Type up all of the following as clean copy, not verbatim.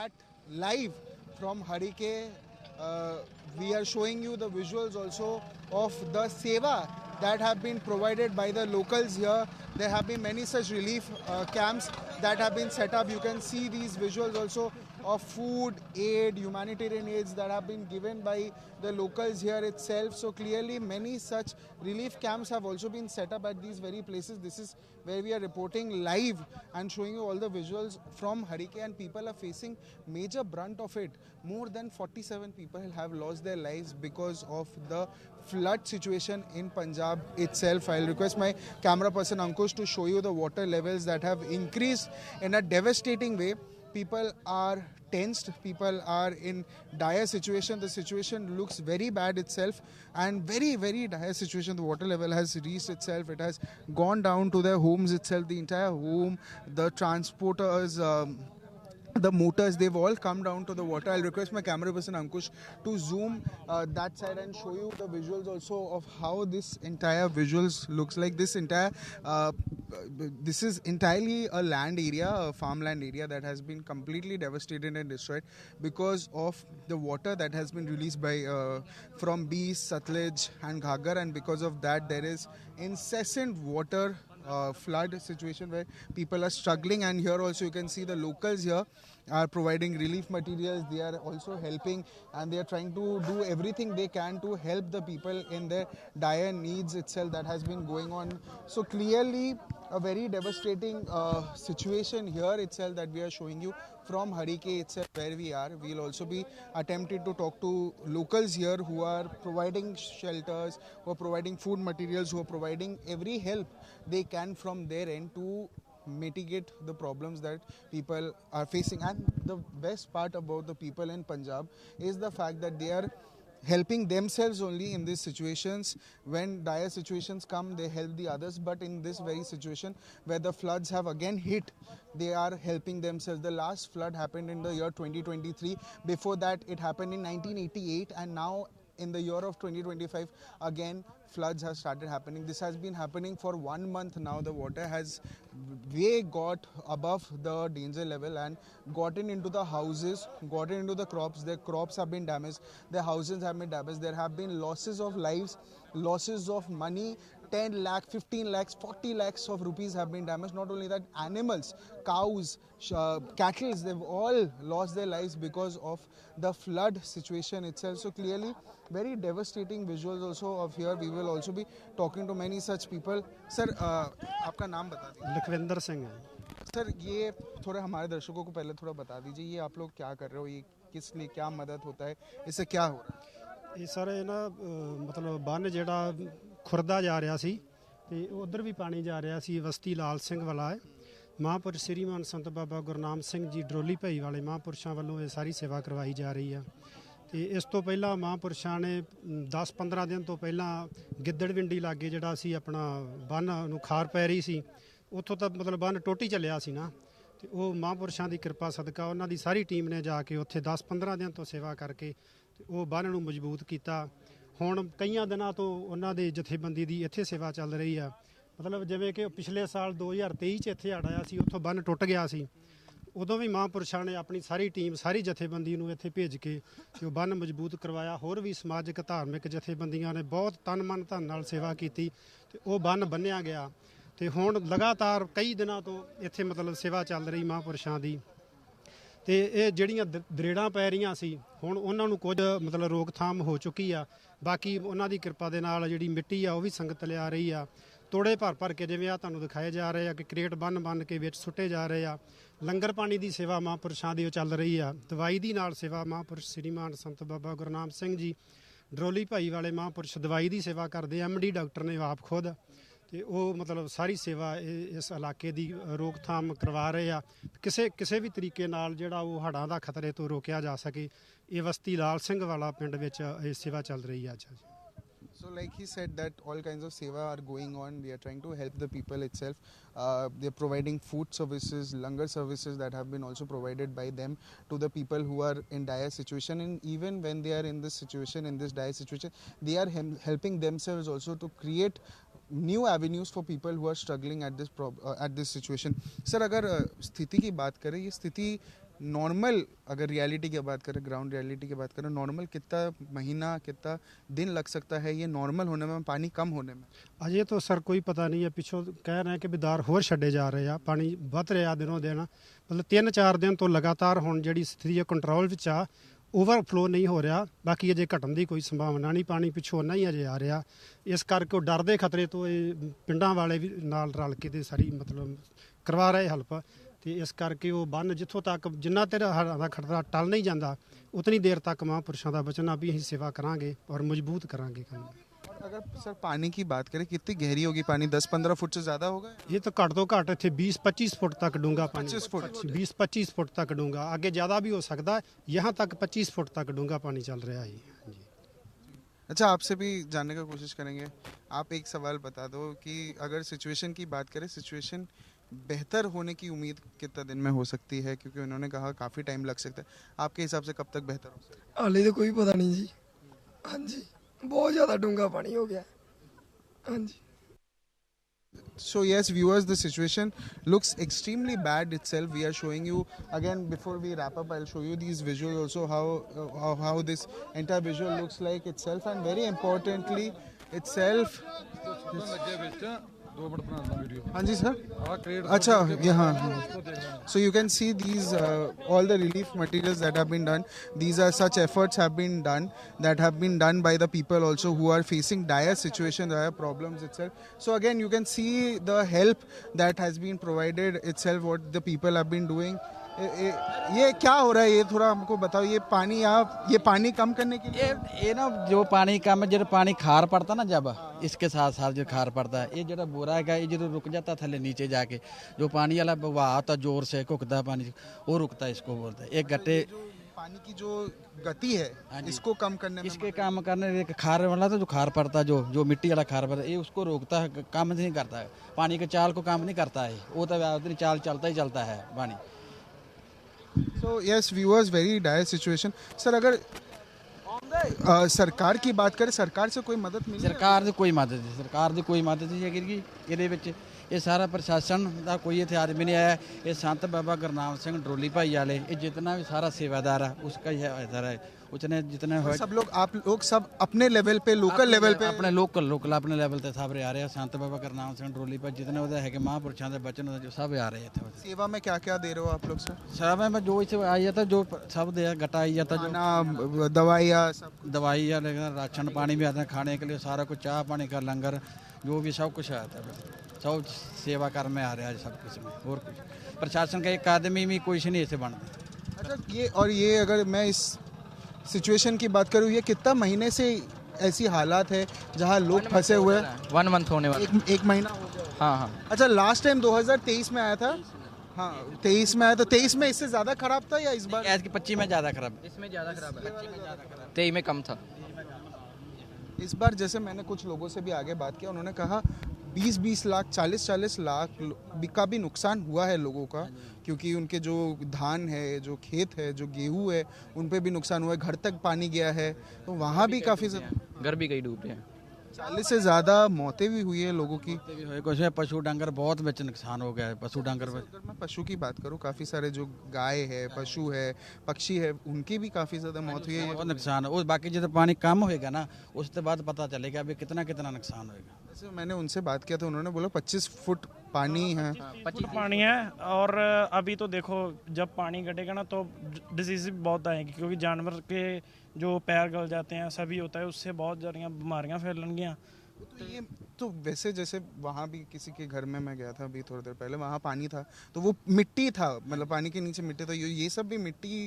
at live from Harike. We are showing you the visuals also of the seva that have been provided by the locals here. There have been many such relief camps that have been set up. You can see these visuals also of food, aid, humanitarian aids that have been given by the locals here itself. So clearly many such relief camps have also been set up at these very places. This is where we are reporting live and showing you all the visuals from Harike, and people are facing major brunt of it. More than 47 people have lost their lives because of the flood situation in Punjab itself. I'll request my camera person Ankush to show you the water levels that have increased in a devastating way. People are tensed, people are in dire situation. The situation looks very bad itself, and very dire situation. The water level has reached itself. It has gone down to their homes itself. The entire home, the transporters, the motors, they've all come down to the water. I'll request my camera person Ankush to zoom that side and show you the visuals also of how this entire visuals looks like. This is entirely a land area, a farmland area that has been completely devastated and destroyed because of the water that has been released by from Beas, Satluj and Ghaggar, and because of that there is incessant water flood situation where people are struggling. And here also you can see the locals here are providing relief materials. They are also helping, and they are trying to do everything they can to help the people in their dire needs itself that has been going on. So clearly a very devastating situation here itself that we are showing you from Harike itself where we are. We'll also be attempting to talk to locals here who are providing shelters, who are providing food materials, who are providing every help they can from their end to mitigate the problems that people are facing. And the best part about the people in Punjab is the fact that they are helping themselves only in these situations. When dire situations come, they help the others, but in this very situation where the floods have again hit, they are helping themselves. The last flood happened in the year 2023. Before that it happened in 1988, and now in the year of 2025 again floods have started happening. This has been happening for 1 month now. The water has way got above the danger level and gotten into the houses, gotten into the crops. Their crops have been damaged, their houses have been damaged. There have been losses of lives, losses of money. 10 lakh, 15 lakhs, 40 lakhs of rupees have been damaged. Not only that, animals, cows, cattle, they've all lost their lives because of the flood situation itself. So clearly very devastating visuals also of here. We will also be talking to many such people. Sir, आपका नाम बता दीजिए. लखविंदर सिंह है. Sir, ये थोड़ा हमारे दर्शकों को पहले थोड़ा बता दीजिए, ये आप लोग क्या कर रहे हो, ये किस लिए क्या मदद होता है, इससे क्या हो रहा है? ਇਹ ਸਾਰੇ ਨਾ ਮਤਲਬ ਬੰਨ ਜਿਹੜਾ ਖੁਰਦਾ ਜਾ ਰਿਹਾ ਸੀ ਤੇ ਉਧਰ ਵੀ ਪਾਣੀ ਜਾ ਰਿਹਾ ਸੀ. ਵਸਤੀ ਲਾਲ ਸਿੰਘ ਵਾਲਾ ਹੈ. ਮਹਾਂਪੁਰਸ਼ ਸ੍ਰੀਮਾਨ ਸੰਤ ਬਾਬਾ ਗੁਰਨਾਮ ਸਿੰਘ ਜੀ ਡਰੋਲੀ ਭਾਈ ਵਾਲੇ ਮਹਾਂਪੁਰਸ਼ਾਂ ਵੱਲੋਂ ਇਹ ਸਾਰੀ ਸੇਵਾ ਕਰਵਾਈ ਜਾ ਰਹੀ ਆ. ਤੇ ਇਸ ਤੋਂ ਪਹਿਲਾਂ ਮਹਾਂਪੁਰਸ਼ਾਂ ਨੇ 10-15 ਦਿਨ ਤੋਂ ਪਹਿਲਾਂ ਗਿੱਦੜਵਿੰਡੀ ਲਾਗੇ ਜਿਹੜਾ ਸੀ ਆਪਣਾ ਬੰਨ ਨੂੰ ਖਾਰ ਪੈ ਰਹੀ ਸੀ, ਉੱਥੋਂ ਤਾਂ ਮਤਲਬ ਬੰਨ ਟੁੱਟ ਹੀ ਚੱਲਿਆ ਸੀ ਨਾ. ਤੇ ਉਹ ਮਹਾਂਪੁਰਸ਼ਾਂ ਦੀ ਕਿਰਪਾ ਸਦਕਾ ਉਹਨਾਂ ਦੀ ਸਾਰੀ ਟੀਮ ਨੇ ਜਾ ਕੇ ਉੱਥੇ 10-15 ਦਿਨ ਤੋਂ ਸੇਵਾ ਕਰਕੇ ਤੇ ਉਹ ਬੰਨ ਨੂੰ ਮਜ਼ਬੂਤ ਕੀਤਾ. ਹੁਣ ਕਈਆਂ ਦਿਨਾਂ ਤੋਂ ਉਹਨਾਂ ਦੇ ਜਥੇਬੰਦੀ ਦੀ ਇੱਥੇ ਸੇਵਾ ਚੱਲ ਰਹੀ ਆ. ਮਤਲਬ ਜਿਵੇਂ ਕਿ ਪਿਛਲੇ ਸਾਲ 2023 'ਚ ਇੱਥੇ ਹੜ੍ਹ ਆਇਆ ਸੀ, ਉੱਥੋਂ ਬੰਨ ਟੁੱਟ ਗਿਆ ਸੀ. ਉਦੋਂ ਵੀ ਮਹਾਂਪੁਰਸ਼ਾਂ ਨੇ ਆਪਣੀ ਸਾਰੀ ਟੀਮ, ਸਾਰੀ ਜਥੇਬੰਦੀ ਨੂੰ ਇੱਥੇ ਭੇਜ ਕੇ ਤੇ ਉਹ ਬੰਨ ਮਜ਼ਬੂਤ ਕਰਵਾਇਆ. ਹੋਰ ਵੀ ਸਮਾਜਿਕ ਧਾਰਮਿਕ ਜਥੇਬੰਦੀਆਂ ਨੇ ਬਹੁਤ ਤਨ ਮਨ ਧਨ ਨਾਲ ਸੇਵਾ ਕੀਤੀ ਤੇ ਉਹ ਬੰਨ ਬੰਨਿਆ ਗਿਆ. ਤੇ ਹੁਣ ਲਗਾਤਾਰ ਕਈ ਦਿਨਾਂ ਤੋਂ ਇੱਥੇ ਮਤਲਬ ਸੇਵਾ ਚੱਲ ਰਹੀ ਮਹਾਂਪੁਰਸ਼ਾਂ ਦੀ. ਤੇ ਇਹ ਜਿਹੜੀਆਂ ਦਰੇੜਾਂ ਪੈ ਰਹੀਆਂ ਸੀ ਹੁਣ ਉਹਨਾਂ ਨੂੰ ਕੁਝ ਮਤਲਬ ਰੋਕਥਾਮ ਹੋ ਚੁੱਕੀ ਆ. ਬਾਕੀ ਉਹਨਾਂ ਦੀ ਕਿਰਪਾ ਦੇ ਨਾਲ ਜਿਹੜੀ ਮਿੱਟੀ ਆ ਉਹ ਵੀ ਸੰਗਤ ਲਿਆ ਰਹੀ ਆ. ਤੋੜੇ ਭਰ ਕੇ ਜਿਵੇਂ ਆ ਤੁਹਾਨੂੰ ਦਿਖਾਏ ਜਾ ਰਹੇ ਆ ਕਿ ਕਰੇਟ ਬੰਨ ਕੇ ਵਿੱਚ ਸੁੱਟੇ ਜਾ ਰਹੇ ਆ. ਲੰਗਰ ਪਾਣੀ ਦੀ ਸੇਵਾ ਮਹਾਂਪੁਰਸ਼ਾਂ ਦੀ ਉਹ ਚੱਲ ਰਹੀ ਆ. ਦਵਾਈ ਦੀ ਨਾਲ ਸੇਵਾ ਮਹਾਂਪੁਰਸ਼ ਸ੍ਰੀਮਾਨ ਸੰਤ ਬਾਬਾ ਗੁਰਨਾਮ ਸਿੰਘ ਜੀ ਡਰੋਲੀ ਭਾਈ ਵਾਲੇ ਮਹਾਂਪੁਰਸ਼ ਦਵਾਈ ਦੀ ਸੇਵਾ ਕਰਦੇ। MD ਡਾਕਟਰ ਨੇ ਆਪ ਖੁਦ, ਤੇ ਉਹ ਮਤਲਬ ਸਾਰੀ ਸੇਵਾ ਇਸ ਇਲਾਕੇ ਦੀ ਰੋਕਥਾਮ ਕਰਵਾ ਰਹੇ ਆ। ਕਿਸੇ ਵੀ ਤਰੀਕੇ ਨਾਲ ਜਿਹੜਾ ਉਹ ਹੜ੍ਹਾਂ ਦਾ ਖਤਰੇ ਤੋਂ ਰੋਕਿਆ ਜਾ ਸਕੇ। ਇਹ ਵਸਤੀ ਲਾਲ ਸਿੰਘ ਵਾਲਾ ਪਿੰਡ ਵਿੱਚ ਇਹ ਸੇਵਾ ਚੱਲ ਰਹੀ ਆ ਅੱਜ। So like he said that all kinds of seva are going on. We are trying to help the people itself. They are providing food services, langar services that have been also provided by them to the people who are in dire situation. And even when they are in this situation, in this dire situation, they are helping themselves also to create new avenues for people who are struggling at this situation. Sir, अगर स्थिति की बात करें, ये स्थिति normal अगर reality की बात करें, ग्राउंड रियलिटी की बात करें, नॉर्मल कितना महीना कितना दिन लग सकता है ये नॉर्मल होने में, पानी कम होने में? ਅਜੇ ਤਾਂ ਸਰ ਕੋਈ ਪਤਾ ਨਹੀਂ ਹੈ। ਪਿੱਛੋਂ ਕਹਿ ਰਹੇ ਕਿ ਵਿਦਾਰ ਹੋਰ ਛੱਡੇ ਜਾ ਰਹੇ ਆ, ਪਾਣੀ ਵੱਧ ਰਿਹਾ ਦਿਨੋਂ ਦਿਨ। ਮਤਲਬ 3-4 ਦਿਨ ਤੋਂ ਲਗਾਤਾਰ ਹੁਣ ਜਿਹੜੀ ਸਥਿਤੀ ਹੈ ਕੰਟਰੋਲ ਵਿੱਚ ਆ, ਓਵਰਫਲੋ ਨਹੀਂ ਹੋ ਰਿਹਾ। ਬਾਕੀ ਅਜੇ ਘਟਣ ਦੀ ਕੋਈ ਸੰਭਾਵਨਾ ਨਹੀਂ, ਪਾਣੀ ਪਿੱਛੋਂ ਨਹੀਂ ਅਜੇ ਆ ਰਿਹਾ। ਇਸ ਕਰਕੇ ਉਹ ਡਰਦੇ ਖਤਰੇ ਤੋਂ ਇਹ ਪਿੰਡਾਂ ਵਾਲੇ ਵੀ ਨਾਲ ਰਲ ਕੇ ਤੇ ਸਾਰੀ ਮਤਲਬ ਕਰਵਾ ਰਹੇ ਹੈਲਪ। ਤੇ ਇਸ ਕਰਕੇ ਉਹ ਬੰਨ ਜਿੱਥੋਂ ਤੱਕ ਜਿੰਨਾ ਚਿਰ ਹੜ੍ਹਾਂ ਦਾ ਖਤਰਾ ਟਲ ਨਹੀਂ ਜਾਂਦਾ, ਉਤਨੀ ਦੇਰ ਤੱਕ ਮਹਾਂਪੁਰਸ਼ਾਂ ਦਾ ਬਚਨ ਆ ਵੀ ਅਸੀਂ ਸੇਵਾ ਕਰਾਂਗੇ ਔਰ ਮਜ਼ਬੂਤ ਕਰਾਂਗੇ ਕੰਮ। और अगर सर पानी की बात करें, कितनी गहरी होगी पानी? 10-15 फुट से ज़्यादा होगा? ਇਹ ਤਾਂ ਘੱਟ ਤੋਂ ਘੱਟ ਇੱਥੇ 20-25 ਫੁੱਟ ਤੱਕ ਡੂੰਘਾ ਪਾਣੀ। 25 फुट? 20-25 फुट तक डूंगा, आगे ज़्यादा भी हो सकता है। यहाँ तक 25 फुट तक डूंगा पानी चल रहा है जी। अच्छा, आपसे भी जानने का कोशिश करेंगे। आप एक सवाल बता दो कि अगर सिचुएशन की बात करें, सिचुएशन बेहतर होने की उम्मीद कितना दिन में हो सकती है? क्योंकि उन्होंने कहा काफ़ी टाइम लग सकता है। आपके हिसाब से कब तक बेहतर हो सकता है? हाले तो कोई पता नहीं जी। हाँ जी, बहुत ज़्यादा डूंगा पानी हो गया। हाँ जी। So yes, viewers, the situation looks extremely bad itself. We are showing you again, before we wrap up, I'll show you these visuals also, how this entire visual looks like itself, and very importantly itself. हाँ जी sir, अच्छा यहाँ, so you can see these all the relief materials that have been done. These are such efforts have been done that have been done by the people also who are facing dire situations, dire problems itself. So again you can see the help that has been provided itself, what the people have been doing. ये क्या हो रहा है, ये थोड़ा हमको बताओ। ये पानी ये पानी कम करने के लिए ये ना जो पानी कम है, जो पानी खार पड़ता ना, जब इसके साथ साथ जो खार पड़ता है, ये जो बोरा है ये जो रुक जाता थले नीचे जाके, जो पानी वाला बहाव आता जोर से घुकता पानी, वो रुकता है, इसको बोलते हैं। एक गट्टे पानी की जो गति है इसको कम करने में, इसके काम करने खार वाला तो जो खार पड़ता है, जो मिट्टी वाला खार पड़ता है, ये उसको रोकता है, काम नहीं करता है। पानी के चाल को काम नहीं करता है, वो तो उतनी चाल चलता ही चलता है पानी। So yes viewers, very dire situation. Sir अगर ਸਰਕਾਰ की बात करें, सरकार से कोई मदद मिली? ਸਰਕਾਰ ਦੀ ਕੋਈ ਮਦਦ ਨਹੀਂ, ਸਰਕਾਰ ਦੀ ਕੋਈ ਮਦਦ ਨਹੀਂ ਹੈਗੀ ਇਹਦੇ ਵਿੱਚ। ਇਹ ਸਾਰਾ ਪ੍ਰਸ਼ਾਸਨ ਦਾ ਕੋਈ ਇੱਥੇ ਆਦਮੀ ਨਹੀਂ ਆਇਆ। ਇਹ ਸੰਤ ਬਾਬਾ ਗੁਰਨਾਮ ਸਿੰਘ ਡਰੋਲੀ ਭਾਈ ਵਾਲੇ, ਇਹ ਜਿतना भी सारा सेवादार है उसका ही है, उसने जितने सब लोग, आप लोग सब अपने लेवल पे, लोकल लेवल पे, अपने लोकल अपने लेवल ਤੇ ਸਭ ਆ ਰਹੇ ਆ। ਸੰਤ ਬਾਬਾ ਗੁਰਨਾਮ ਸਿੰਘ ਡਰੋਲੀ ਭਾਈ ਜਿतने ਉਹਦੇ ਹੈਗੇ ਮਹਾਂਪੁਰਸ਼ਾਂ ਦੇ ਬਚਨ ਜੋ ਸਭ ਆ ਰਹੇ ਇੱਥੇ। सेवा में क्या क्या दे रहे हो आप लोग सर? सेवा में जो इसे आई जाता, जो सब दे गटा आई जाता, जो खाना, दवाइयाँ, सब दवाई या राशन पानी भी आता है, खाने के लिए सारा कुछ, चाह पानी का लंगर जो भी सब कुछ आता है, सब सेवा कर में आ रहा है सब कुछ में। और कुछ प्रशासन का एक आदमी भी कुछ नहीं ऐसे बनता। अच्छा, ये और ये अगर मैं इस सिचुएशन की बात करूँ, ये कितना महीने से ऐसी हालात है जहाँ लोग फंसे हुए हैं? 1 मंथ होने वाला। एक महीना हो गया? हाँ हाँ। अच्छा, लास्ट टाइम 2023 में आया था? हाँ 23 में आया, तो 23 में इससे ज़्यादा खराब था या इस बार? ऐसे 25 में ज़्यादा खराब, इसमें ज़्यादा खराब है, 23 में कम था। इस बार जैसे मैंने कुछ लोगों से भी आगे बात किया, उन्होंने कहा 20-20 लाख, 40-40 लाख का भी नुकसान हुआ है लोगों का, क्योंकि उनके जो धान है, जो खेत है, जो गेहूँ है, उन पे भी नुकसान हुआ है, घर तक पानी गया है, तो वहाँ भी काफ़ी घर भी कई डूबे हैं। 40 से ज़्यादा मौतें भी हुई है लोगों की। कुछ है, पशु डंगर बहुत में नुकसान हो गया है। पशु डंगर अगर मैं पशु की बात करूँ, काफ़ी सारे जो गाय है, पशु है, पक्षी है, उनकी भी काफ़ी ज़्यादा मौत हुई है। बहुत नुकसान है। और बाकी जब पानी कम होएगा ना, उसके बाद पता चलेगा अभी कितना कितना नुकसान होएगा। जैसे मैंने उनसे बात किया तो उन्होंने बोला 25 फुट पानी है। 25 पानी है। और अभी तो देखो, जब पानी घटेगा ना तो डिजीज भी बहुत आएंगी, क्योंकि जानवर के जो पैर गल जाते हैं सभी होता है, उससे बहुत सारी बीमारियाँ फैलनगियाँ। तो ये तो वैसे जैसे वहाँ भी किसी के घर में मैं गया था अभी थोड़ी देर पहले, वहाँ पानी था तो वो मिट्टी था, मतलब पानी के नीचे मिट्टी था। ये सब भी मिट्टी,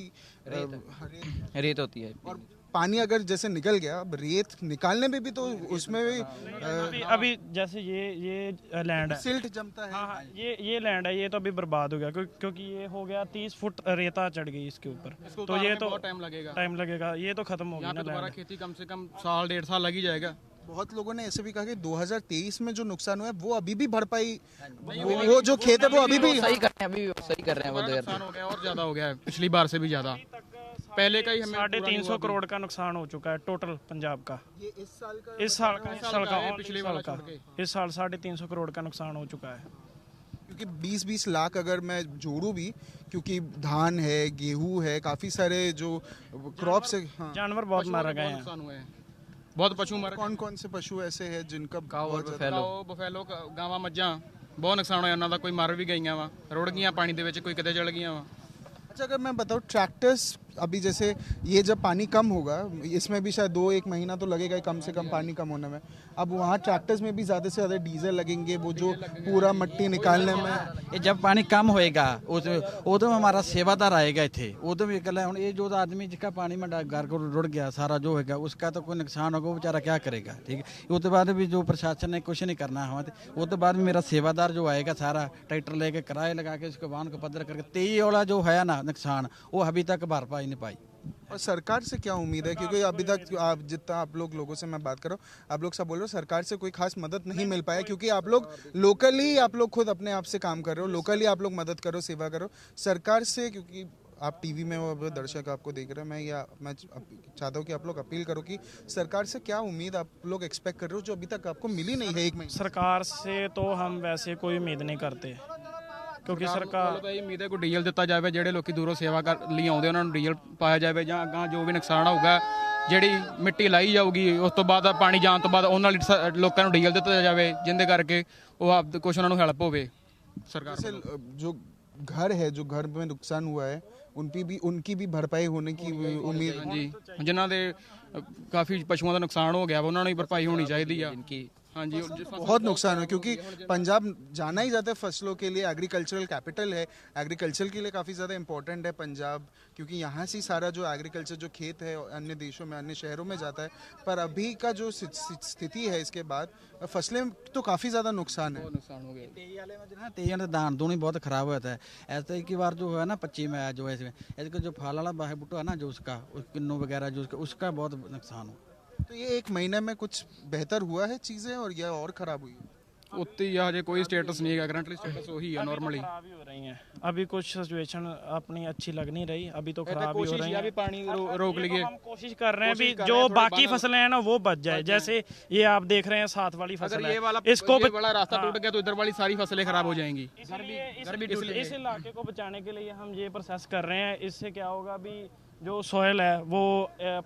रेत होती है। और पानी अगर जैसे निकल गया, अब रेत निकालने में भी तो उसमें भी अभी जैसे ये लैंड है, सिल्ट जमता है। हाँ, ये लैंड है, ये तो अभी बर्बाद हो गया, क्योंकि ये हो गया 30 फुट रेता चढ़ गई इसके ऊपर, तो ये तो टाइम लगेगा, ये तो खत्म हो गया ना लैंड। खेती कम से कम 1.5 साल लग ही जाएगा। बहुत लोगों ने ऐसे भी कहा कि 2023 में जो नुकसान हुआ है वो अभी भी भरपाई, वो जो खेत है वो अभी भी सही कर रहे हैं, अभी सही कर रहे हैं वो। नुकसान हो गया और ज्यादा हो गया है, पिछली बार से भी ज्यादा। पहले का ही हमें 350 करोड़ का नुकसान हो चुका है टोटल पंजाब का। इस साल का इस साल का पिछले वाला छोड़ के। इस साल 350 करोड़ का नुकसान हो चुका है। क्योंकि 20-20 लाख अगर मैं जोड़ूं भी, क्योंकि धान है, गेहूं है, काफ़ी सारे जो क्रॉप्स है। हाँ। जानवर बहुत मारे गए हैं। नुकसान हुए हैं, बहुत पशु मर कौन कौन से पशु ऐसे हैं जिनका ਕਾਓ बहुत ज़्यादा- ਬਫੈਲੋ ਬਫੈਲੋ ਗਾਵਾਂ ਮੱਝਾਂ ਬਹੁਤ ਨੁਕਸਾਨ ਹੋਇਆ ਉਹਨਾਂ ਦਾ, ਕੋਈ ਮਰ ਵੀ ਗਈਆਂ ਵਾ, ਰੁੜ ਗਈਆਂ ਪਾਣੀ ਦੇ ਵਿੱਚ, ਕੋਈ ਕਿਤੇ ਚਲ ਗਈਆਂ ਵਾ। अच्छा, अगर मैं बताऊँ ट्रैक्टर्स अभी जैसे ये जब पानी कम होगा, इसमें भी शायद 2-1 महीना तो लगेगा ही कम से कम पानी कम होने में। अब वहाँ ट्रैक्टर्स में भी ज़्यादा से ज़्यादा डीजल लगेंगे, वो जो पूरा मिट्टी निकालने में। ये जब पानी कम होएगा उदो हमारा सेवादार आएगा इतने, उदो भी गल है। हुण ये जो आदमी जिसका पानी में घर को रुड़ गया सारा जो होगा, उसका तो कोई नुकसान होगा, वो बेचारा क्या करेगा, ठीक है। उसके बाद भी जो प्रशासन ने कुछ नहीं करना है, उसके बाद भी मेरा सेवादार जो आएगा सारा ट्रैक्टर लेके किराए लगा के उसको वाहन को पद्धर करके 23 वाला जो है ना नुकसान, वो अभी तक भरपाई नहीं पाई। और सरकार से क्या उम्मीद है, क्योंकि अभी तक आप जितना आप लोगों से मैं बात कर रहा हूँ, आप लोग सब बोल रहे हो सरकार से कोई खास मदद नहीं मिल पाया, क्योंकि आप लोग लोकली आप लोग खुद अपने आप से काम कर रहे हो, लोकली आप लोग मदद करो, सेवा करो। सरकार से, क्योंकि आप टीवी में हो, दर्शक आपको देख रहे हैं, मैं चाहता हूँ कि आप लोग अपील करो कि सरकार से क्या उम्मीद आप लोग एक्सपेक्ट कर रहे हो जो अभी तक आपको मिली नहीं है 1 महीने। सरकार से तो हम वैसे कोई उम्मीद नहीं करते, क्योंकि सरकार ਤਾਂ ਇਹ ਉਮੀਦ ਹੈ ਕੋਈ ਡੀਜ਼ਲ ਦਿੱਤਾ ਜਾਵੇ, ਜਿਹੜੇ ਲੋਕੀ ਦੂਰੋਂ ਸੇਵਾ ਕਰ ਲਈ ਆਉਂਦੇ ਉਹਨਾਂ ਨੂੰ ਡੀਜ਼ਲ ਪਾਇਆ ਜਾਵੇ, ਜਾਂ ਅੱਗਾ ਜੋ ਵੀ ਨੁਕਸਾਨ ਹੋਊਗਾ ਜਿਹੜੀ ਮਿੱਟੀ ਲਾਈ ਜਾਊਗੀ ਉਸ ਤੋਂ ਬਾਅਦ ਪਾਣੀ ਜਾਣ ਤੋਂ ਬਾਅਦ ਉਹਨਾਂ ਲਈ ਲੋਕਾਂ ਨੂੰ ਡੀਜ਼ਲ ਦਿੱਤਾ ਜਾਵੇ, ਜਿੰਦੇ ਕਰਕੇ ਉਹ ਆਪ ਕੁਝ ਉਹਨਾਂ ਨੂੰ ਹੈਲਪ ਹੋਵੇ सरकार जैसे जो घर है, जो घर में नुकसान हुआ है, उनकी भी भरपाई होने की उम्मीद। जी, जिन्हों ਦੇ ਕਾਫੀ ਪਸ਼ੂਆਂ ਦਾ ਨੁਕਸਾਨ ਹੋ ਗਿਆ ਵਾ, ਉਹਨਾਂ ਨੂੰ ਵੀ ਭਰਪਾਈ ਹੋਣੀ ਚਾਹੀਦੀ ਆ। इनकी हाँ जी, बहुत नुकसान है, क्योंकि पंजाब जाना ही जाता है फसलों के लिए, एग्रीकल्चरल कैपिटल है, एग्रीकल्चर के लिए काफ़ी ज़्यादा इंपॉर्टेंट है पंजाब, क्योंकि यहाँ से सारा जो एग्रीकल्चर जो खेत है अन्य देशों में, अन्य शहरों में जाता है। पर अभी का जो स्थिति है, इसके बाद फसलें तो काफ़ी ज़्यादा नुकसान है। नुकसान हो गया। 23 वाले में जो है 23 वाले दान दूनी बहुत खराब होता है। ऐसे एक बार जो है ना 25 में जो है इसका जो फल वाला बाहे बुट्टा है ना, जो उसका किन्नू वगैरह जो उसका बहुत नुकसान हो। तो ये 1 महीने में कुछ बेहतर हुआ है चीज़ें, और यह और ख़राब हुई है? ਉੱਤੇ ਹੀ ਆ, ਹਜੇ ਕੋਈ ਸਟੇਟਸ ਨਹੀਂ ਹੈਗਾ, करंटली स्टेटस वही है नॉर्मली। खराब ही हो रही हैं। अभी कुछ सिचुएशन अपनी अच्छी लग नहीं रही, अभी तो खराब ही हो कोशिश रही है हैं। भी पानी रोक लिए। हम कोशिश कर रहे हैं भी जो बाकी फसलें हैं ना वो बच जाए, जैसे ये आप देख रहे हैं 7 वाली अगर फसल ये है, वाला इसको ये वाला रास्ता टूट गया तो इधर वाली सारी फसलें खराब हो जाएंगी। इस इलाके को बचाने के लिए हम ये प्रोसेस कर रहे हैं। इससे क्या होगा भी जो सॉइल है वो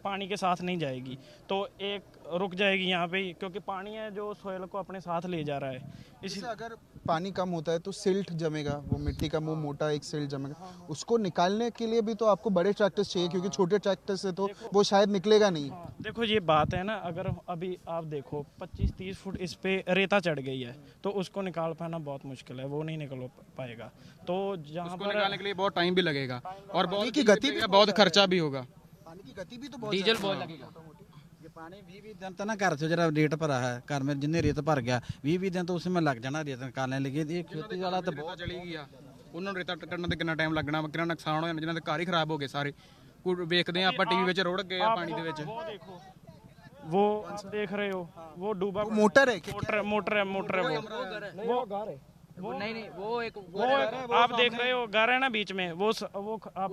पानी के साथ नहीं जाएगी, तो एक रुक जाएगी यहाँ पे ही, क्योंकि पानी है जो सॉइल को अपने साथ ले जा रहा है। इसी जैसे अगर पानी कम होता है तो सिल्ट जमेगा, वो मिट्टी का वो मोटा एक सिल्ट जमेगा, उसको निकालने के लिए भी तो आपको बड़े ट्रैक्टर्स चाहिए, क्योंकि छोटे ट्रैक्टर से तो वो शायद निकलेगा नहीं। देखो ये बात है ना, अगर अभी आप देखो 25-30 फुट इस पे रेता चढ़ गई है, तो उसको निकाल पाना बहुत मुश्किल है, वो नहीं निकल पाएगा। तो जहाँ उसको पर निकालने के लिए बहुत टाइम भी लगेगा और पानी बहुत की गति भी बहुत खर्चा भी होगा। पानी की गति भी तो बहुत डीजल बहुत लगेगा। ये पानी 20 दिन तो ना घर से जरा रेत भरा है, घर में जिन्हें रेत भर गया 20 दिन तो उसमें लग जाना रेत निकालने लगे। ये खेती वाला तो ਬਹੁਤ ਚਲੀ ਗਈ ਆ, ਉਹਨਾਂ ਨੂੰ ਰੇਤਾ ਕੱਢਣ ਤੇ ਕਿੰਨਾ ਟਾਈਮ ਲੱਗਣਾ, ਕਿੰਨਾ ਨੁਕਸਾਨ ਹੋ ਜਾਣਾ, ਜਿਨ੍ਹਾਂ ਦੇ ਘਰ ਹੀ ਖਰਾਬ ਹੋ ਗਏ ਸਾਰੇ। ਵੇਖਦੇ ਆ ਆਪਾਂ ਟੀਵੀ ਵਿੱਚ ਰੁੜ ਗਏ ਆ ਪਾਣੀ ਦੇ ਵਿੱਚ। वो देखो, वो आप देख रहे हो वो डूबा वो मोटर है क्या? मोटर है वो नहीं नहीं वो एक वो आप देख रहे हो घर है ना बीच में, वो आप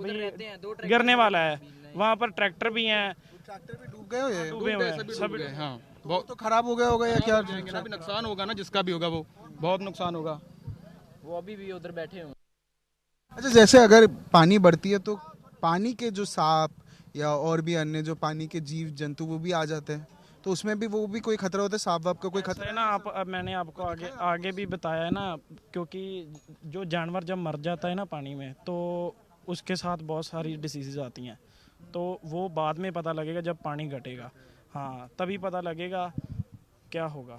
गिरने वाला है, वहाँ पर ट्रैक्टर भी हैं, ट्रैक्टर भी डूब गए हो ये? डूबे हुए हैं सब गए, हाँ बहुत तो खराब हो गया होगा या क्या? भी नुकसान होगा ना, जिसका भी होगा वो बहुत नुकसान होगा। वो अभी भी उधर बैठे हुए। अच्छा, जैसे अगर पानी बढ़ती है तो पानी के जो सांप या और भी अन्य जो पानी के जीव जंतु वो भी आ जाते हैं, तो उसमें भी वो भी कोई खतरा होता है? सांप वाप का कोई खतरा? है ना। आप अब मैंने आपको आगे भी बताया है ना, क्योंकि जो जानवर जब मर जाता है ना पानी में, तो उसके साथ बहुत सारी डिसीज़ आती हैं, तो वो बाद में पता लगेगा जब पानी घटेगा। हाँ, तभी पता लगेगा क्या होगा,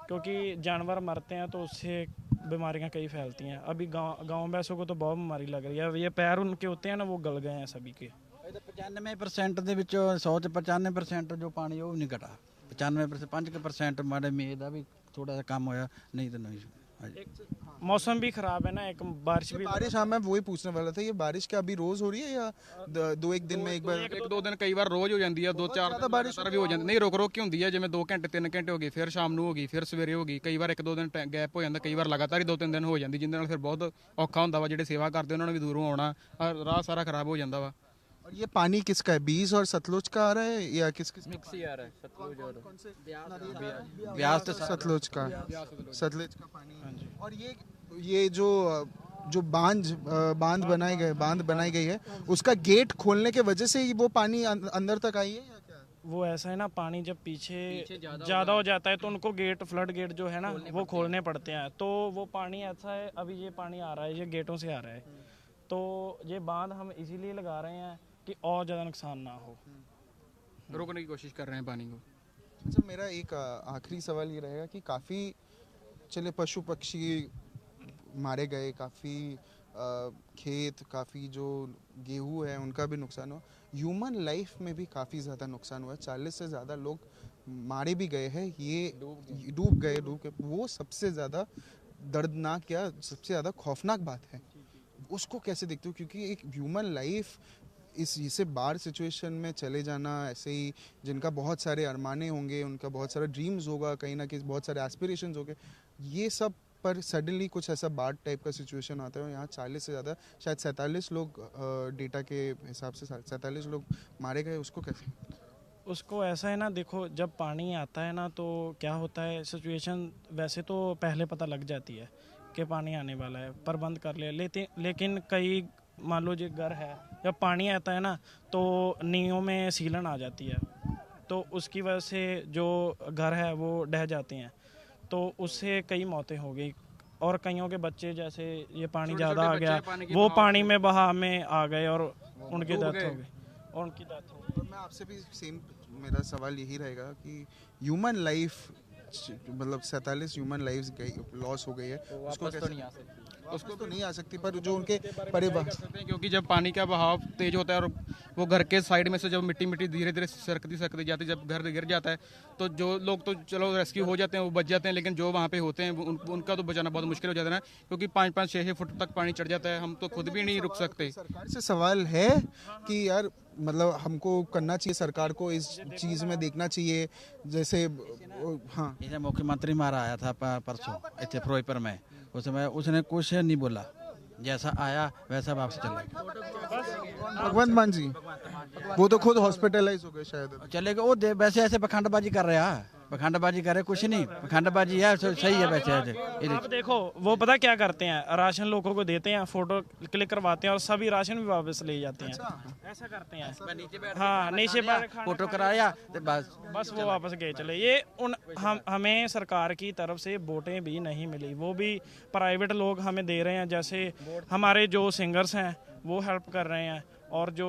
क्योंकि जानवर मरते हैं तो उससे बीमारियां कई फैलती हैं। अभी गाँव भैंसों को तो बहुत बीमारी लग रही है, ये पैर उनके होते हैं ना वो गल गए हैं सभी के। 95% ਦੇ ਵਿੱਚੋਂ 100 ਚ 95% ਜੋ ਪਾਣੀ ਉਹ ਨਹੀਂ ਘਟਾ। 95% 5% ਮਾੜੇ ਮੇਦ ਆ ਵੀ ਥੋੜਾ ਜਿਹਾ ਕੰਮ ਹੋਇਆ, नहीं तो नहीं। मौसम भी खराब है ना, एक बारिश भी बारिश, हाँ मैं वही पूछने वाला था, ये बारिश क्या अभी रोज हो रही है या 2-1 दिन में एक बार? ਇੱਕ ਦੋ ਦਿਨ ਕਈ ਵਾਰ ਰੋਜ਼ ਹੋ ਜਾਂਦੀ ਆ, 2-4 ਦਿਨ ਬਾਰਿਸ਼ ਵੀ ਹੋ ਜਾਂਦੀ, ਨਹੀਂ ਰੁਕ ਰੁਕ ਕੇ ਹੁੰਦੀ ਆ, ਜਿਵੇਂ 2 ਘੰਟੇ 3 ਘੰਟੇ ਹੋ ਗਏ, ਫਿਰ ਸ਼ਾਮ ਨੂੰ ਹੋ ਗਈ, ਫਿਰ ਸਵੇਰੇ ਹੋ ਗਈ, ਕਈ ਵਾਰ 1-2 ਦਿਨ ਗੈਪ ਹੋ ਜਾਂਦਾ, ਕਈ ਵਾਰ ਲਗਾਤਾਰ ਹੀ 2-3 ਦਿਨ ਹੋ ਜਾਂਦੀ, ਜਿੰਦੇ ਨਾਲ ਫਿਰ ਬਹੁਤ ਔਖਾ ਹੁੰਦਾ ਵਾ, ਜਿਹੜੇ ਸੇਵਾ ਕਰਦੇ ਉਹਨਾਂ ਨੂੰ ਵੀ ਦੂਰੋਂ ਆਉਣਾ, ਰਾਹ ਸਾਰਾ ਖਰਾਬ ਹੋ ਜਾਂਦਾ ਵਾ। और ये पानी किसका है? बीस और सतलुज का आ रहा है या किस मिक्स ही आ रहा है सतलुज और ब्यास तो सतलुज का, सतलुज का पानी। और ये ये जो बांध बनाई गई है उसका गेट खोलने के वजह से ही वो पानी अंदर तक आई है या क्या? वो ऐसा है ना, पानी जब पीछे ज़्यादा हो जाता है तो उनको गेट, फ्लड गेट जो है ना वो खोलने पड़ते हैं। तो वो पानी ऐसा है, अभी ये पानी आ रहा है, ये गेटों से आ रहा है। तो ये बांध हम इसीलिए लगा रहे हैं कि और ज़्यादा नुकसान ना हो, रोकने की कोशिश कर रहे हैं पानी को। अच्छा, मेरा एक आखिरी सवाल ये रहेगा कि काफ़ी चले पशु पक्षी मारे गए, काफ़ी खेत, काफ़ी जो गेहूं है उनका भी नुकसान हुआ, ह्यूमन लाइफ में भी काफ़ी ज़्यादा नुकसान हुआ। 40 से ज़्यादा लोग मारे भी गए हैं, ये डूब गए। वो सबसे ज़्यादा दर्दनाक या सबसे ज़्यादा खौफनाक बात है। उसको कैसे देखते हो? क्योंकि एक ह्यूमन लाइफ इसे बाढ़ सिचुएशन में चले जाना, ऐसे ही जिनका बहुत सारे अरमाने होंगे, उनका बहुत सारा ड्रीम्स होगा, कहीं ना कहीं बहुत सारे एस्पिरेशंस होंगे, ये सब पर सडनली कुछ ऐसा बाढ़ टाइप का सिचुएशन आता है। यहाँ 40 से ज़्यादा, शायद 47 लोग डेटा के हिसाब से 47 लोग मारे गए। उसको कैसे? उसको ऐसा है ना, देखो जब पानी आता है ना तो क्या होता है, सिचुएशन वैसे तो पहले पता लग जाती है कि पानी आने वाला है, प्रबंध कर लिया, लेकिन कई मान लो जो घर है, जब पानी आता है ना तो नींवों में सीलन आ जाती है, तो उसकी वजह से जो घर है वो ढह जाते हैं, तो उससे कई मौतें हो गई। और कईयों के बच्चे, जैसे ये पानी ज़्यादा आ गया, वो पानी में बहाव में आ गए और उनकी डेथ हो गई। और मैं आपसे भी सेम, मेरा सवाल यही रहेगा कि ह्यूमन लाइफ, मतलब 47 ह्यूमन लाइव्स लॉस हो गई है, उसको कैसे? उसको तो नहीं आ सकती, पर जो उनके परिवार, क्योंकि जब पानी का बहाव तेज होता है और वो घर के साइड में से जब मिट्टी धीरे धीरे सरकती जाती है, जब घर गिर जाता है तो जो लोग तो चलो रेस्क्यू हो जाते हैं, वो बच जाते हैं, लेकिन जो वहाँ पे होते हैं उनका तो बचाना बहुत मुश्किल हो जाता है, क्योंकि 5-5, 6-6 फुट तक पानी चढ़ जाता है। हम तो खुद भी नहीं रुक सकते। सरकार से सवाल है कि यार मतलब हमको करना चाहिए, सरकार को इस चीज में देखना चाहिए। जैसे हाँ, जैसे मुख्यमंत्री हमारा आया था परसों इतने फिरोजपुर में, उस समय उसने कुछ नहीं बोला, जैसा आया वैसा वापस चला गया। भगवंत मान जी, वो तो खुद हॉस्पिटलाइज हो गए शायद। चलेगा वो वैसे ऐसे पखंडबाजी कर रहे हैं, पखंडबाजी करे कुछ नहीं, पखंडबाजी है सही है वैसे ऐसे। अब देखो वो पता क्या करते हैं, राशन लोगों को देते हैं, फोटो क्लिक करवाते हैं और सभी राशन भी वापस ले जाते हैं। ऐसा करते हैं, हाँ, नीचे फोटो कराया तो बस वो वापस गए चले। ये हमें सरकार की तरफ से वोटें भी नहीं मिली, वो भी प्राइवेट लोग हमें दे रहे हैं। जैसे हमारे जो सिंगर्स हैं वो हेल्प कर रहे हैं, और जो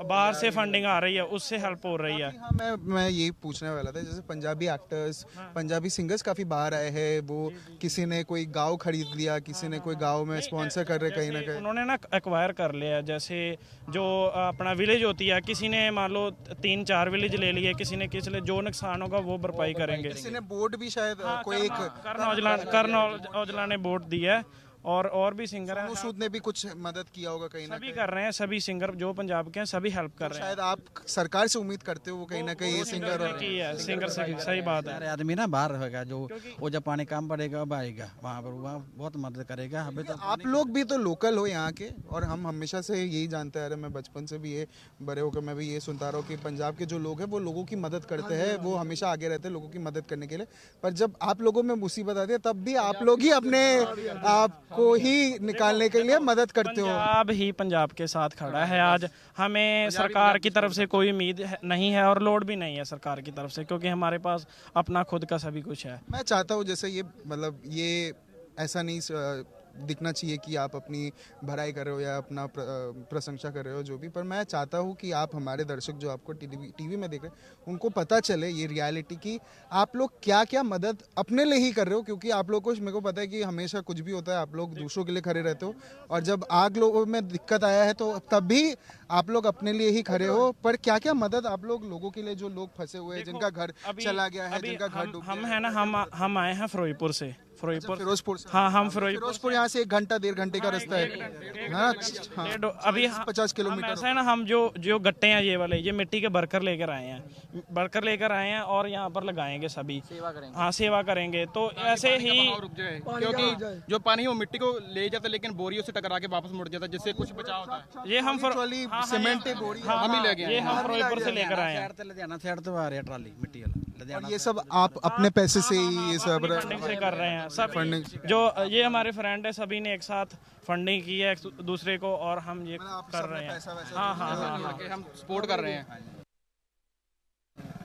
बाहर से फंडिंग आ रही है उससे हेल्प हो रही है। हाँ, मैं यही पूछने वाला था, जैसे पंजाबी एक्टर्स, पंजाबी सिंगर्स काफी बाहर आए हैं, वो किसी ने कोई गांव खरीद लिया, किसी ने कोई गांव में स्पॉन्सर कर रहे, कहीं ना कहीं उन्होंने ना एक्वायर कर लिया। जैसे जो अपना विलेज होती है, किसी ने मान लो 3-4 विलेज ले लिए, किसी ने जो नुकसान होगा वो भरपाई करेंगे। किसी ने बोर्ड भी शायद कोई एक कर्ण औजला ने बोर्ड दिया है, और भी सिंगर हैं, सूद ने भी कुछ मदद किया होगा कहीं ना सभी कहीं। कर रहे हैं, सभी सिंगर जो पंजाब के हैं सभी हेल्प कर रहे हैं। शायद आप सरकार से उम्मीद करते हो वो कहीं ना कहीं ये सिंगर और की है, सिंगर सही बात है। सारे आदमी ना बाहर रहेगा, जो वो जब पानी कम पड़ेगा अब आएगा वहाँ पर, वहाँ बहुत मदद करेगा। हमें तो आप लोग भी तो लोकल हो यहाँ के, और हम हमेशा से यही जानते आ रहे, मैं बचपन से भी ये बड़े होकर मैं भी ये सुनता रहा हूँ कि पंजाब के जो लोग हैं वो लोगों की मदद करते हैं, वो हमेशा आगे रहते हैं लोगों की मदद करने के लिए। पर जब आप लोगों में मुसीबत आती है तब भी आप लोग ही अपने आप को ही निकालने के लिए मदद करते हो। पंजाब ही पंजाब के साथ खड़ा है आज। हमें सरकार की तरफ से कोई उम्मीद नहीं है और लोड भी नहीं है सरकार की तरफ से, क्योंकि हमारे पास अपना खुद का सभी कुछ है। मैं चाहता हूँ जैसे ये मतलब ये ऐसा नहीं दिखना चाहिए कि आप अपनी भराई कर रहे हो या अपना प्रशंसा कर रहे हो जो भी, पर मैं चाहता हूँ कि आप हमारे दर्शक जो आपको टीवी में देख रहे हैं उनको पता चले ये रियलिटी की आप लोग क्या क्या मदद अपने लिए ही कर रहे हो। क्योंकि आप लोग को, मेरे को पता है कि हमेशा कुछ भी होता है आप लोग दूसरों के लिए खड़े रहते हो, और जब आग लोगों में दिक्कत आया है तो तब भी आप लोग अपने लिए ही खड़े हो। पर क्या क्या मदद आप लोग लोगों के लिए, जो लोग फंसे हुए हैं, जिनका घर चला गया है, जिनका घर डूब गया है? हम है ना, हम आए हैं फिरोजपुर से। फिरोजपुर से? हाँ, हम फिरोजपुर यहाँ से 1-1.5 घंटे का रास्ता है। हाँ, अभी 50 किलोमीटर। ऐसा है ना, हम जो गट्टे हैं ये वाले, ये मिट्टी के बर्कर लेकर आए हैं और यहाँ पर लगाएंगे सभी। हाँ, सेवा करेंगे। तो ऐसे ही रुक जाए, क्योंकि जो पानी है वो मिट्टी को ले जाता है, लेकिन बोरियों से टकरा के वापस मुड़ जाता है, जिससे कुछ बचाव होता है। ये हम सीमेंट बोरी हम ही ले गए, ये हम फिरोजपुर से लेकर आए हैं। लुधियाना साइड तो आ रही है ट्राली मिट्टी वाला। और ये सब आप अपने पैसे से ही ये सब फंडिंग से कर रहे हैं सब फंडिंग जो ये हमारे फ्रेंड है सभी ने एक साथ फंडिंग की है एक दूसरे को और हम ये कर रहे हैं हाँ हाँ हाँ हाँ हम सपोर्ट कर रहे हैं।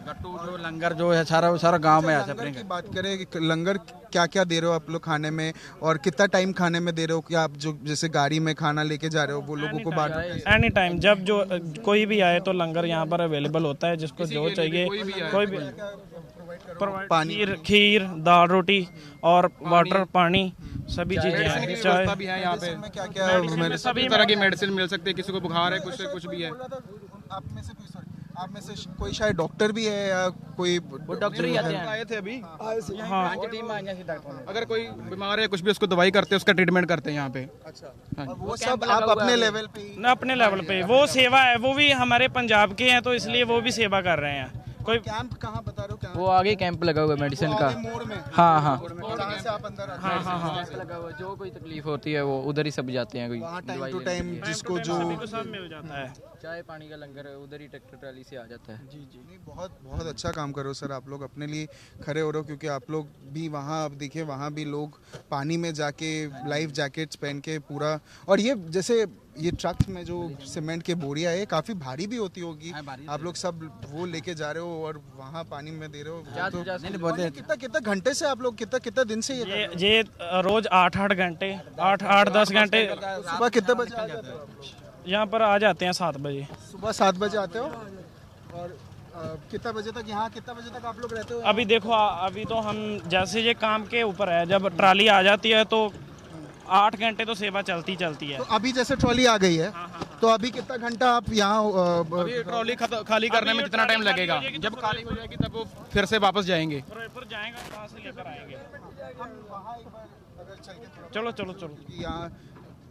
गट्टू जो लंगर जो है सारा गांव में लंगर की बात करें कि लंगर क्या क्या दे रहे हो आप लोग खाने में और कितना टाइम खाने में दे रहे हो? क्या आप जो जैसे गाड़ी में खाना लेके जा रहे हो वो लोगों को बांट एनी टाइम जब जो कोई भी आए तो लंगर यहाँ पर अवेलेबल होता है जिसको जो चाहिए कोई भी पानी खीर दाल रोटी और वाटर पानी सभी चीजें हैं चाय भी है यहाँ पे में क्या क्या सभी तरह की मेडिसिन मिल सकती है, किसी को बुखार है कुछ भी है। आप में से कोई शायद डॉक्टर भी है या कोई डॉक्टर ही आते हैं। आए थे अभी, आए थे। हाँ अगर कोई बीमार है कुछ भी उसको दवाई करते हैं, उसका ट्रीटमेंट करते हैं यहाँ पे। अच्छा और वो सब आप अपने लेवल पे ही ना अपने लेवल पे वो सेवा है वो भी हमारे पंजाब के हैं तो इसलिए वो भी सेवा कर रहे हैं कोई कैंप कहाँ बता रहे हो? कैंप वो आगे कैंप लगा हुआ है मेडिसिन का। मोड़ में हाँ हाँ जहाँ से आप अंदर आते हाँ हाँ हाँ कैंप लगा हुआ है, जो कोई तकलीफ होती है वो उधर ही सब जाते हैं। कोई वहाँ टाइम दवाई टू लेने टाइम के लिए। जिसको जो सभी को सब मिल जाता है चाय पानी का लंगर है, उधर ही ट्रैक्टर ट्राली से आ जाता है। नहीं बहुत बहुत अच्छा काम करो सर, आप लोग अपने लिए खड़े हो रहे हो क्योंकि आप लोग भी वहाँ अब देखिए वहाँ भी लोग पानी में जाके लाइफ जैकेट्स पहन के पूरा, और ये जैसे ये ट्रक में जो सीमेंट के बोरियां है काफी भारी भी होती होगी, आप लोग सब वो लेके जा रहे हो और वहाँ पानी में दे रहे हो तो और ये कितना घंटे से आप लोग कितना दिन से ये रोज 8-8 घंटे 8-10 घंटे सुबह कितने बजे आ जाते हो? यहाँ पर आ जाते हैं 7 बजे। सुबह 7 बजे आते हो और कितना बजे तक यहाँ कितना बजे तक आप लोग रहते हो? अभी देखो अभी तो हम जैसे ये काम के ऊपर है, जब ट्राली आ जाती है तो 8 घंटे तो सेवा चलती है। तो अभी जैसे ट्रॉली आ गई है तो अभी कितना घंटा आप यहाँ अभी ट्रॉली खाली करने में जितना टाइम लगेगा, जब खाली हो जाएगी तब वो फिर से वापस जाएंगे। फिर जाएंगे वहाँ से लेकर आएंगे। चलो यहाँ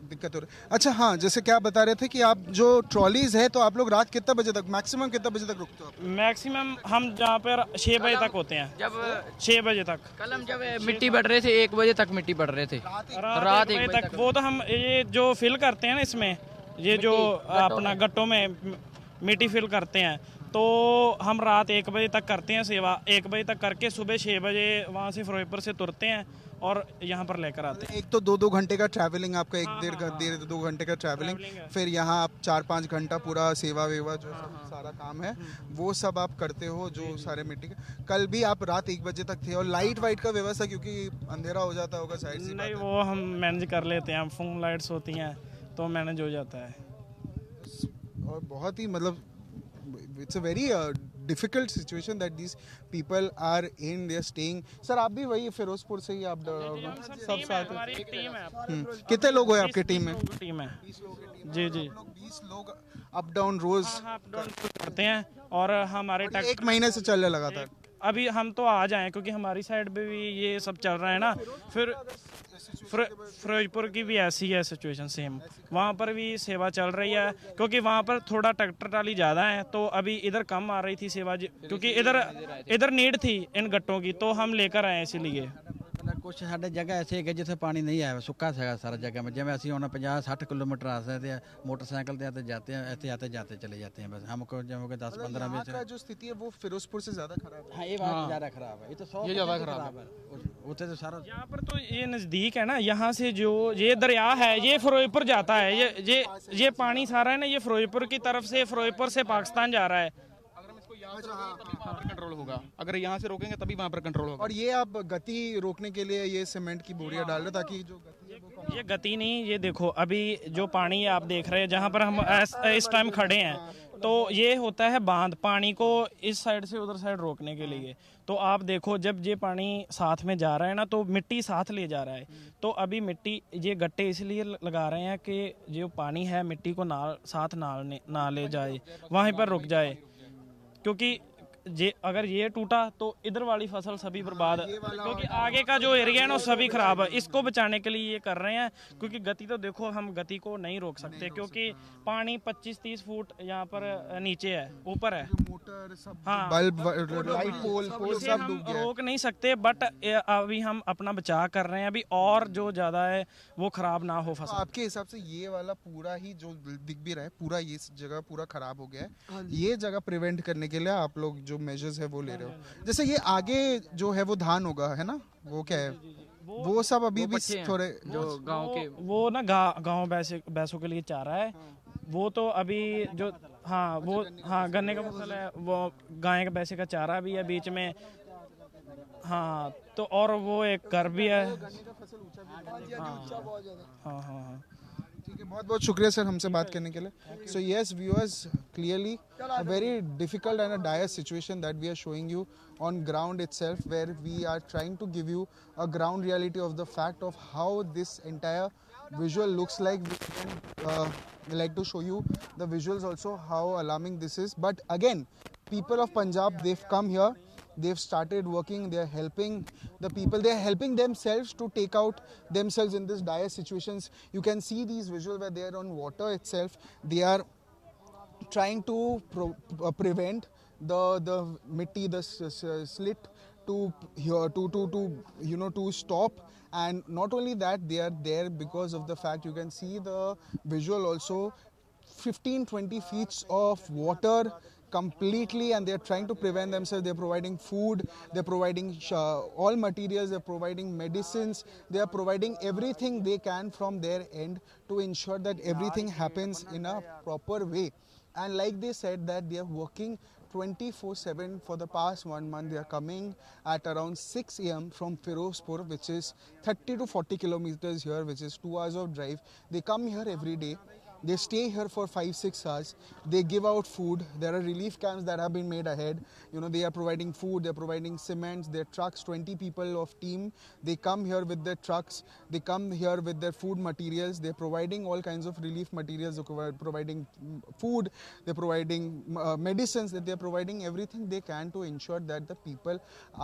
दिक्कत हो रही है। अच्छा हाँ, जैसे क्या बता रहे थे कि आप जो ट्रॉलीज है तो आप लोग रात कितना बजे तक मैक्सिमम कितना बजे तक रुकते हो? मैक्सिमम हम जहाँ पर 6 बजे तक होते हैं, जब 6 बजे तक। कल हम जब मिट्टी बढ़ रहे थे 1 बजे तक मिट्टी बढ़ रहे थे। रात 1 बजे तक वो तो हम ये जो फिल करते हैं ना इसमें, ये जो अपना गट्टों में मिट्टी फिल करते हैं तो हम रात 1 बजे तक करते हैं सेवा। 1 बजे तक करके सुबह 6 बजे वहाँ से फिरोजपुर से तुरते हैं और यहाँ पर लेकर आते हैं। एक तो 2-2 घंटे का ट्रैवलिंग आपका, 1-1.5-2 घंटे का ट्रैवलिंग, फिर यहाँ आप 4-5 घंटा पूरा सेवा वेवा जो सारा काम है वो सब आप करते हो, जो सारे मिट्टी का। कल भी आप रात 1 बजे तक थे और लाइट वाइट का व्यवस्था क्योंकि अंधेरा हो जाता होगा साइड से? नहीं वो हम मैनेज कर लेते हैं, फूम लाइट्स होती हैं तो मैनेज हो जाता है। और बहुत ही मतलब it's a very difficult situation that these people are in, they are staying. Sir आप भी वही फिरोजपुर से ही आप सब साथ? हमारी एक टीम है, कितने लोग हो आपके टीम में? टीम है जी जी। 20 लोग अप डाउन रोज अप डाउन करते हैं और हमारे और ये 1 महीने से चल रहा है लगातार? अभी हम तो आ जाएं क्योंकि हमारी साइड पे भी ये सब चल रहा है ना। फिर फिरोजपुर की भी ऐसी है सिचुएशन सेम, वहाँ पर भी सेवा चल रही है क्योंकि वहाँ पर थोड़ा ट्रैक्टर ट्राली ज़्यादा है तो अभी इधर कम आ रही थी सेवा क्योंकि इधर नीड थी इन गट्टों की तो हम लेकर आए इसीलिए। ਕੁਛ ਸਾਡੇ ਜਗ੍ਹਾ ਐਸੇ ਹੈਗੇ ਜਿੱਥੇ ਪਾਣੀ ਨਹੀਂ ਆਇਆ, ਸੁੱਕਾ ਸੀਗਾ ਸਾਰਾ ਜਗ੍ਹਾ में। ਜਿਵੇਂ ਅਸੀਂ ਹੁਣ 50-60 किलोमीटर आ सकते हैं मोटरसाइकिल से आते जाते हैं, ऐसे आते जाते चले जाते हैं बस। हमको जब 10-15 यहाँ का जो स्थिति है वो फिरोजपुर से ज्यादा खराब है। हाँ ये बात ज़्यादा खराब है, ये तो 100% ज़्यादा खराब है। उतने तो सारा यहाँ पर तो ये नज़दीक है ना, यहाँ से जो ये दरिया है ये फिरोजपुर जाता है, ये पानी सारा है ना ये फिरोजपुर की तरफ से, फिरोजपुर से पाकिस्तान जा रहा है। कंट्रोल होगा, अगर यहाँ से रोकेंगे तभी वहाँ पर कंट्रोल होगा। और ये आप गति रोकने के लिए ये सीमेंट की बोरियां डाल रहे ताकि जो गति है वो ये गति नहीं, ये देखो अभी जो पानी आप देख रहे हैं जहाँ पर हम इस टाइम खड़े हैं तो ये होता है बांध, पानी को इस साइड से उधर साइड रोकने के लिए। तो आप देखो जब ये पानी साथ में जा रहा है ना तो मिट्टी साथ ले जा रहा है, तो अभी मिट्टी ये गट्टे इसलिए लगा रहे हैं कि जो पानी है मिट्टी को साथ ना ले जाए, वहीं पर रुक जाए। क्योंकि अगर ये टूटा तो इधर वाली फसल सभी बर्बाद, क्योंकि आगे का जो एरिया है ना सभी खराब है। इसको बचाने के लिए ये कर रहे हैं क्योंकि गति तो देखो हम गति को नहीं रोक सकते क्योंकि पानी 25-30 फुट यहाँ पर नीचे है, ऊपर है। मोटर सब हाँ, बल्ब लाइट पोल इसे सब हम डूब गया है। रोक नहीं सकते बट अभी हम अपना बचाव कर रहे हैं अभी, और जो ज्यादा है वो खराब ना हो तो फसल। आपके हिसाब से ये वाला पूरा ही जो दिख भी रहा है पूरा ये जगह पूरा खराब हो गया है, ये जगह प्रिवेंट करने के लिए आप लोग जो मेजर्स है वो ले रहे हो? जैसे ये आगे जो है वो धान होगा, है ना, वो क्या है वो सब अभी भी पट्टे हैं, थोड़े जो गांव के वो ना गांव भैंसों के लिए चारा है। वो तो अभी जो हाँ गन्ने का फसल है, वो गाय का भैंसे का चारा भी है बीच में। हाँ तो और वो एक घर भी है। हाँ ठीक है, बहुत बहुत शुक्रिया सर हमसे बात करने के लिए. So yes viewers, clearly a very difficult and a dire situation that we are showing you on ground itself, where we are trying to give you a ground reality of the fact of how this entire visual looks like. We like to show you the visuals also, how alarming this is. But again, people of Punjab, they've come here, they've started working, they're helping the people, they're helping themselves to take out themselves in this dire situations. You can see these visuals where they are on water itself. They are trying to prevent the mitti, the slit to to stop. And not only that, they are there because of the fact, you can see the visual also, 15-20 feet of water completely, and they're trying to prevent themselves. They're providing food, they're providing all materials, they're providing medicines, they are providing everything they can from their end to ensure that everything happens in a proper way. And like they said, that they are working 24/7 for the past 1 month. They are coming at around 6 a.m. from Firozpur, which is 30 to 40 kilometers here, which is 2 hours of drive. They come here every day. They stay here for 5-6 hours. They give out food. There are relief camps that have been made ahead. They are providing food, they're providing cements, their trucks, 20 people of team. They come here with their trucks. They come here with their food materials. They're providing all kinds of relief materials. They're providing food. They're providing medicines. That they're providing everything they can to ensure that the people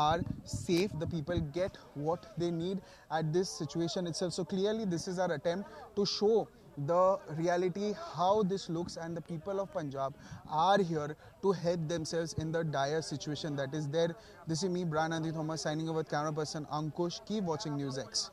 are safe. The people get what they need at this situation itself. So clearly, this is our attempt to show the reality, how this looks, and the people of Punjab are here to help themselves in the dire situation that is there. This is me, Brian Andy Thomas, signing over with camera person Ankush. Keep watching News X.